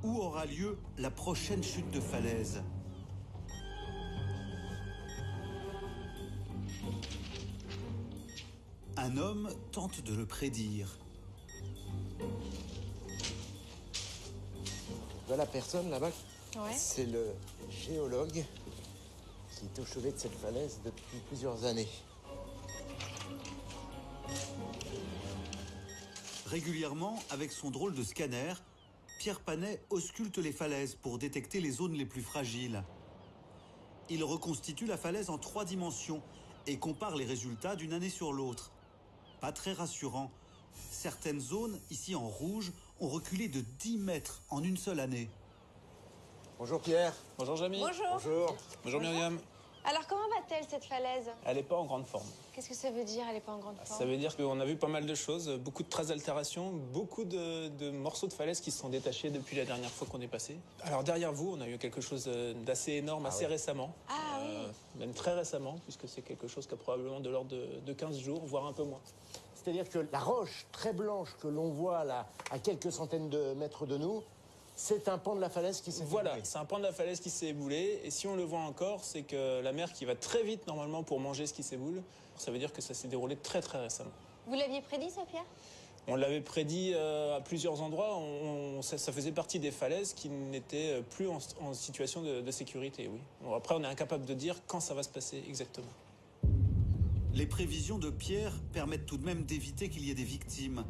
Où aura lieu la prochaine chute de falaise? Un homme tente de le prédire. Voilà la personne là-bas, Ouais. c'est le géologue qui est au chevet de cette falaise depuis plusieurs années. Régulièrement, avec son drôle de scanner, Pierre Panet ausculte les falaises pour détecter les zones les plus fragiles. Il reconstitue la falaise en 3 dimensions et compare les résultats d'une année sur l'autre. Pas très rassurant. Certaines zones, ici en rouge, ont reculé de 10 mètres en une seule année. Bonjour Pierre. Bonjour Jamy. Bonjour. Bonjour. Bonjour Myriam. Alors, comment va-t-elle, cette falaise? Elle n'est pas en grande forme. Qu'est-ce que ça veut dire, elle n'est pas en grande forme? Ça veut dire qu'on a vu pas mal de choses, beaucoup de traces d'altération, beaucoup de morceaux de falaise qui se sont détachés depuis la dernière fois qu'on est passé. Alors derrière vous, on a eu quelque chose d'assez énorme, assez récemment. Ah oui. Même très récemment, puisque c'est quelque chose qui a probablement de l'ordre de 15 jours, voire un peu moins. C'est-à-dire que la roche très blanche que l'on voit là, à quelques centaines de mètres de nous, c'est un pan de la falaise qui s'est Voilà, éboulé. c'est un pan de la falaise qui s'est éboulé, et si on le voit encore, c'est que la mer qui va très vite normalement pour manger ce qui s'éboule, ça veut dire que ça s'est déroulé très très récemment. Vous l'aviez prédit, ça, Pierre? On l'avait prédit à plusieurs endroits, ça faisait partie des falaises qui n'étaient plus en situation de sécurité, oui. Bon, après, on est incapable de dire quand ça va se passer exactement. Les prévisions de Pierre permettent tout de même d'éviter qu'il y ait des victimes.